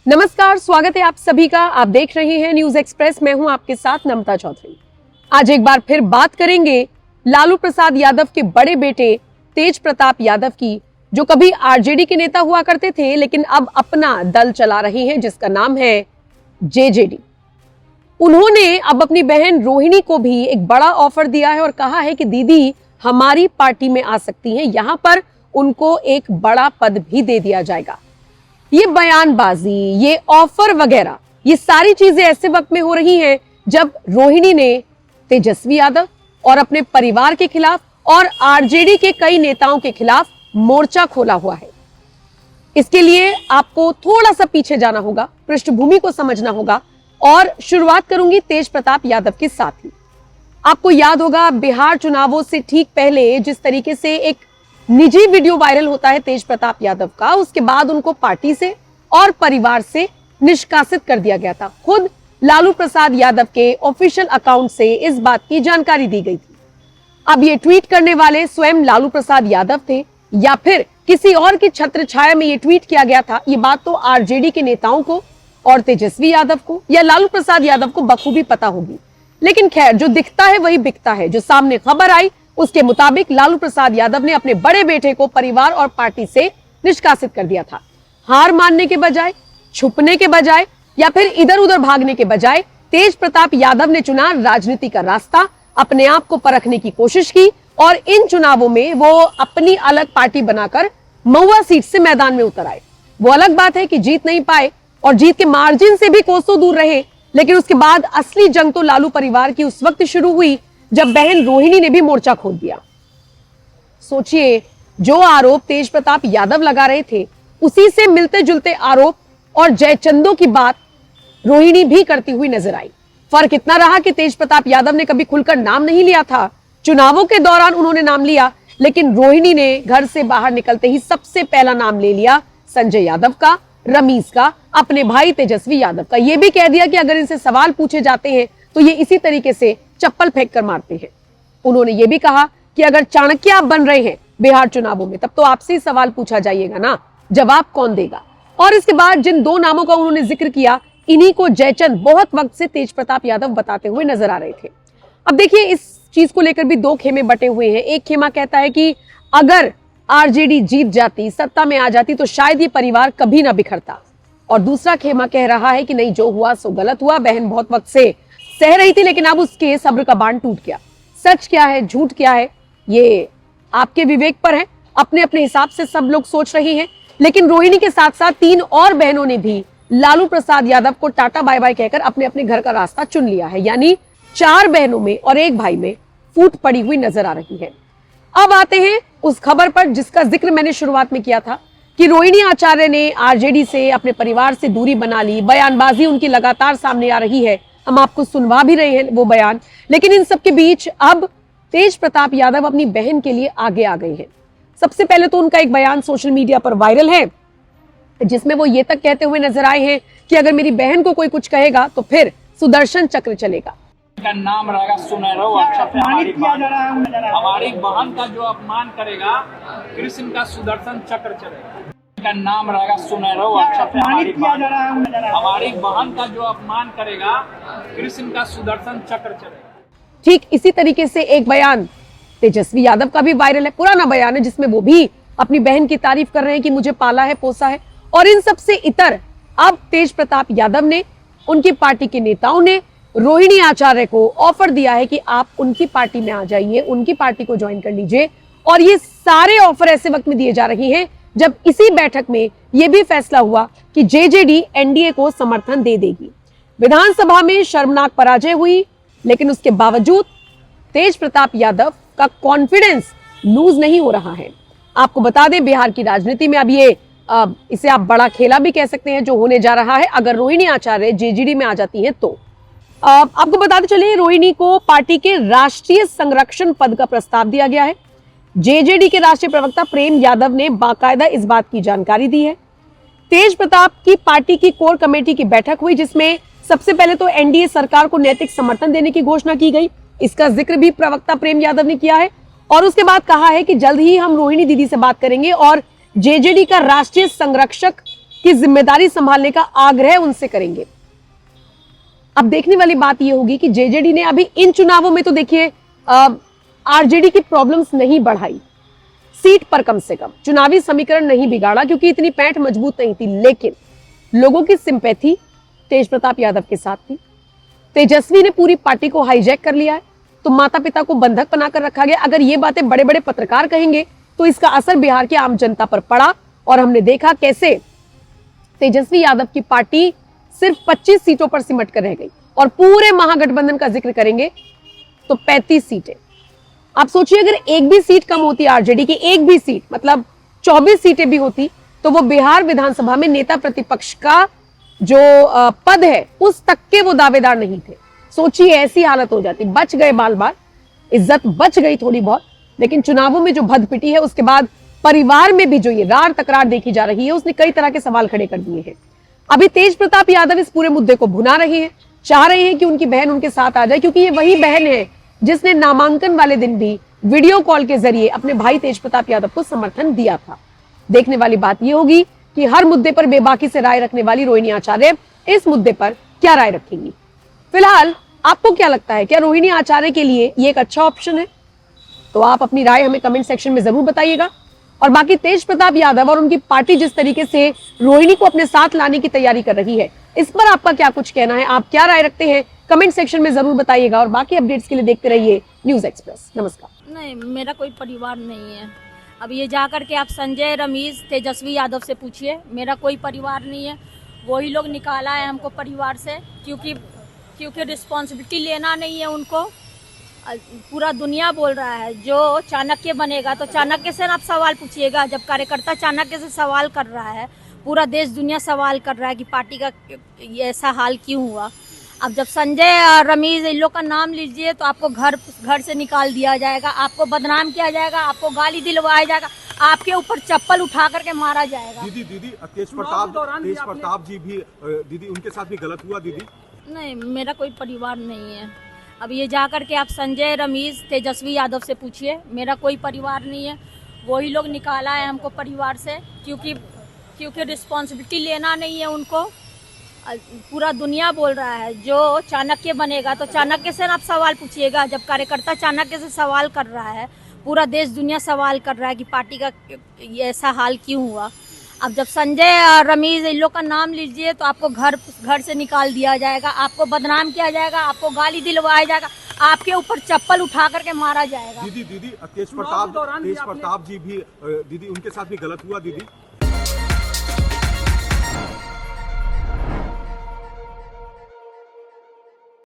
नमस्कार, स्वागत है आप सभी का। आप देख रहे हैं न्यूज एक्सप्रेस। मैं हूं आपके साथ नम्रता चौधरी। आज एक बार फिर बात करेंगे लालू प्रसाद यादव के बड़े बेटे तेज प्रताप यादव की, जो कभी आरजेडी के नेता हुआ करते थे लेकिन अब अपना दल चला रहे हैं जिसका नाम है जेजेडी। उन्होंने अब अपनी बहन रोहिणी को भी एक बड़ा ऑफर दिया है और कहा है कि दीदी हमारी पार्टी में आ सकती हैं, यहां पर उनको एक बड़ा पद भी दे दिया जाएगा। ये बयानबाजी, ये ऑफर वगैरह, ये सारी चीजें ऐसे वक्त में हो रही हैं जब रोहिणी ने तेजस्वी यादव और अपने परिवार के खिलाफ और आरजेडी के कई नेताओं के खिलाफ मोर्चा खोला हुआ है। इसके लिए आपको थोड़ा सा पीछे जाना होगा, पृष्ठभूमि को समझना होगा और शुरुआत करूंगी तेज प्रताप यादव के साथ ही। आपको याद होगा बिहार चुनावों से ठीक पहले जिस तरीके से एक निजी वीडियो वायरल होता है तेज प्रताप यादव का, उसके बाद उनको पार्टी से और परिवार से निष्कासित कर दिया गया था। खुद लालू प्रसाद यादव के ऑफिशियल अकाउंट से इस बात की जानकारी दी गई थी। अब ये ट्वीट करने वाले स्वयं लालू प्रसाद यादव थे या फिर किसी और की छत्र छाया में ये ट्वीट किया गया था, ये बात तो आरजेडी के नेताओं को और तेजस्वी यादव को या लालू प्रसाद यादव को बखूबी पता होगी। लेकिन खैर, जो दिखता है वही बिकता है। जो सामने खबर आई उसके मुताबिक लालू प्रसाद यादव ने अपने बड़े बेटे को परिवार और पार्टी से निष्कासित कर दिया था। हार मानने के बजाय, छुपने के बजाय या फिर इधर उधर भागने के बजाय तेज प्रताप यादव ने चुना राजनीति का रास्ता, अपने आप को परखने की कोशिश की और इन चुनावों में वो अपनी अलग पार्टी बनाकर महुआ सीट से मैदान में उतर आए। वो अलग बात है कि जीत नहीं पाए और जीत के मार्जिन से भी कोसों दूर रहे, लेकिन उसके बाद असली जंग तो लालू परिवार की उस वक्त शुरू हुई जब बहन रोहिणी ने भी मोर्चा खोल दिया। सोचिए, जो आरोप तेज प्रताप यादव लगा रहे थे उसी से मिलते जुलते आरोप और जयचंदों की बात रोहिणी भी करती हुई नजर आई। फर्क इतना रहा कि तेज प्रताप यादव ने कभी खुलकर नाम नहीं लिया था। चुनावों के दौरान उन्होंने नाम लिया, लेकिन रोहिणी ने घर से बाहर निकलते ही सबसे पहला नाम ले लिया संजय यादव का, रमीज का, अपने भाई तेजस्वी यादव का। यह भी कह दिया कि अगर इनसे सवाल पूछे जाते हैं तो ये इसी तरीके से चप्पल फेंक कर मारते हैं। उन्होंने ये भी कहा कि अगर चाणक्य आप बन रहे हैं बिहार चुनावों में, तब तो आपसे ही सवाल पूछा जाइएगा ना, जवाब कौन देगा। और इसके बाद जिन दो नामों का उन्होंने जिक्र किया, इन्हीं को जयचंद बहुत वक्त से तेज प्रताप यादव बताते हुए नजर आ रहे थे। अब देखिए, इस चीज को लेकर भी दो खेमे बटे हुए हैं। एक खेमा कहता है कि अगर आरजेडी जीत जाती, सत्ता में आ जाती, तो शायद ये परिवार कभी ना बिखरता। और दूसरा खेमा कह रहा है कि नहीं, जो हुआ सो गलत हुआ, बहन बहुत वक्त से सह रही थी लेकिन अब उसके सब्र का बांध टूट गया। सच क्या है, झूठ क्या है, ये आपके विवेक पर है। अपने अपने हिसाब से सब लोग सोच रहे हैं। लेकिन रोहिणी के साथ साथ तीन और बहनों ने भी लालू प्रसाद यादव को टाटा बाय बाय कहकर अपने अपने घर का रास्ता चुन लिया है। यानी 4 बहनों में और 1 भाई में फूट पड़ी हुई नजर आ रही है। अब आते हैं उस खबर पर जिसका जिक्र मैंने शुरुआत में किया था कि रोहिणी आचार्य ने आरजेडी से, अपने परिवार से दूरी बना ली। बयानबाजी उनकी लगातार सामने आ रही है, हम आपको सुनवा भी रहे हैं वो बयान। लेकिन इन सब के बीच अब तेज प्रताप यादव अपनी बहन के लिए आगे आ गए हैं। सबसे पहले तो उनका एक बयान सोशल मीडिया पर वायरल है जिसमें वो ये तक कहते हुए नजर आए हैं कि अगर मेरी बहन को कोई कुछ कहेगा तो फिर सुदर्शन चक्र चलेगा। का नाम रहेगा सुनहरा अक्षर से हमारी बहन का जो अपमान करेगा, कृष्ण का सुदर्शन चक्र चलेगा। का नाम रहेगा सुनहरा अक्षर से हमारी बहन का जो अपमान करेगा, कृष्ण का सुदर्शन चक्र चलेगा। ठीक इसी तरीके से एक बयान तेजस्वी यादव का भी वायरल है, पुराना बयान है, जिसमें वो भी अपनी बहन की तारीफ कर रहे हैं कि मुझे पाला है, पोसा है। और इन सब से इतर अब तेज प्रताप यादव ने, उनकी पार्टी के नेताओं ने रोहिणी आचार्य को ऑफर दिया है कि आप उनकी पार्टी में आ जाइए, उनकी पार्टी को ज्वाइन कर लीजिए। और ये सारे ऑफर ऐसे वक्त में दिए जा रहे हैं जब इसी बैठक में यह भी फैसला हुआ कि जेजेडी एनडीए को समर्थन दे देगी। विधानसभा में शर्मनाक पराजय हुई, लेकिन उसके बावजूद तेज प्रताप यादव का कॉन्फिडेंस लूज नहीं हो रहा है। आपको बता दें, बिहार की राजनीति में अब ये इसे आप बड़ा खेला भी कह सकते हैं जो होने जा रहा है अगर रोहिणी आचार्य जेजेडी में आ जाती हैं तो। आपको बताते चलिए, रोहिणी को पार्टी के राष्ट्रीय संरक्षण पद का प्रस्ताव दिया गया है। जेजेडी के राष्ट्रीय प्रवक्ता प्रेम यादव ने बाकायदा इस बात की जानकारी दी है। तेज प्रताप की पार्टी की कोर कमेटी की बैठक हुई जिसमें सबसे पहले तो एनडीए सरकार को नैतिक समर्थन देने की घोषणा की गई। इसका जिक्र भी प्रवक्ता प्रेम यादव ने किया है और उसके बाद कहा है कि जल्द ही हम रोहिणी दीदी से बात करेंगे और जेजेडी का राष्ट्रीय संरक्षक की जिम्मेदारी संभालने का आग्रह उनसे करेंगे। अब देखने वाली बात यह होगी कि जेजेडी ने अभी इन चुनावों में तो देखिए आरजेडी की प्रॉब्लम्स नहीं बढ़ाई, सीट पर कम से कम चुनावी समीकरण नहीं बिगाड़ा क्योंकि इतनी पैठ मजबूत नहीं थी, लेकिन लोगों की सिंपैथी तेज प्रताप यादव के साथ थी। तेजस्वी ने पूरी पार्टी को हाईजैक कर लिया है, तो माता पिता को बंधक बनाकर रखा गया। अगर ये बातें बड़े बड़े पत्रकार कहेंगे तो इसका असर बिहार की आम जनता पर पड़ा और हमने देखा कैसे तेजस्वी यादव की पार्टी सिर्फ 25 सीटों पर सिमट कर रह गई और पूरे महागठबंधन का जिक्र करेंगे तो 35 सीटें। आप सोचिए अगर एक भी सीट कम होती आरजेडी की, एक भी सीट मतलब 24 सीटें भी होती तो वो बिहार विधानसभा में नेता प्रतिपक्ष का जो पद है उस तक के वो दावेदार नहीं थे। सोचिए ऐसी हालत हो जाती। बच गए बाल बाल, इज्जत बच गई थोड़ी बहुत, लेकिन चुनावों में जो भद पिटी है उसके बाद परिवार में भी जो ये रार तकरार देखी जा रही है उसने कई तरह के सवाल खड़े कर दिए हैं। अभी तेज प्रताप यादव इस पूरे मुद्दे को भुना रहे हैं, चाह रहे हैं कि उनकी बहन उनके साथ आ जाए क्योंकि ये वही बहन है जिसने नामांकन वाले दिन भी वीडियो कॉल के जरिए अपने भाई तेज प्रताप यादव को समर्थन दिया था। देखने वाली बात यह होगी कि हर मुद्दे पर बेबाकी से राय रखने वाली रोहिणी आचार्य इस मुद्दे पर क्या राय रखेंगी। फिलहाल आपको क्या लगता है, क्या रोहिणी आचार्य के लिए ये एक अच्छा ऑप्शन है? तो आप अपनी राय हमें कमेंट सेक्शन में जरूर बताइएगा। और बाकी तेज प्रताप यादव और उनकी पार्टी जिस तरीके से रोहिणी को अपने साथ लाने की तैयारी कर रही है, इस पर आपका क्या कुछ कहना है? आप क्या राय रखते हैं कमेंट सेक्शन में जरूर बताइएगा। और बाकी अपडेट्स के लिए देखते रहिए न्यूज एक्सप्रेस। नमस्कार। नहीं, मेरा कोई परिवार नहीं है। अब ये जा करके आप संजय, रमेश, तेजस्वी यादव से पूछिए, मेरा कोई परिवार नहीं है। वही लोग निकाला है हमको परिवार से क्योंकि रिस्पॉन्सिबिलिटी लेना नहीं है उनको। पूरा दुनिया बोल रहा है जो चाणक्य बनेगा तो चाणक्य से आप सवाल पूछिएगा। जब कार्यकर्ता चाणक्य से सवाल कर रहा है, पूरा देश दुनिया सवाल कर रहा है कि पार्टी का ये ऐसा हाल क्यों हुआ। अब जब संजय, रमेश इन लोग का नाम लीजिए तो आपको घर से निकाल दिया जाएगा, आपको बदनाम किया जाएगा, आपको गाली दिलवाया जाएगा, आपके ऊपर चप्पल उठा करके मारा जाएगा। दीदी तेज प्रताप जी भी दीदी उनके साथ भी गलत हुआ दीदी? नहीं, मेरा कोई परिवार नहीं है। अब ये जा करके आप संजय, रमेश, तेजस्वी यादव से पूछिए, मेरा कोई परिवार नहीं है। वही लोग निकाला है हमको परिवार से क्योंकि रिस्पॉन्सिबिलिटी लेना नहीं है उनको। पूरा दुनिया बोल रहा है जो चाणक्य बनेगा तो चाणक्य से आप सवाल पूछिएगा। जब कार्यकर्ता चाणक्य से सवाल कर रहा है, पूरा देश दुनिया सवाल कर रहा है कि पार्टी का ये ऐसा हाल क्यों हुआ। अब जब संजय, रमेश इन लोग का नाम लीजिए तो आपको घर से निकाल दिया जाएगा, आपको बदनाम किया जाएगा, आपको गाली दिलवाया जाएगा, आपके ऊपर चप्पल उठा करके मारा जाएगा। दीदी तेज प्रताप जी भी दीदी उनके साथ भी गलत हुआ दीदी?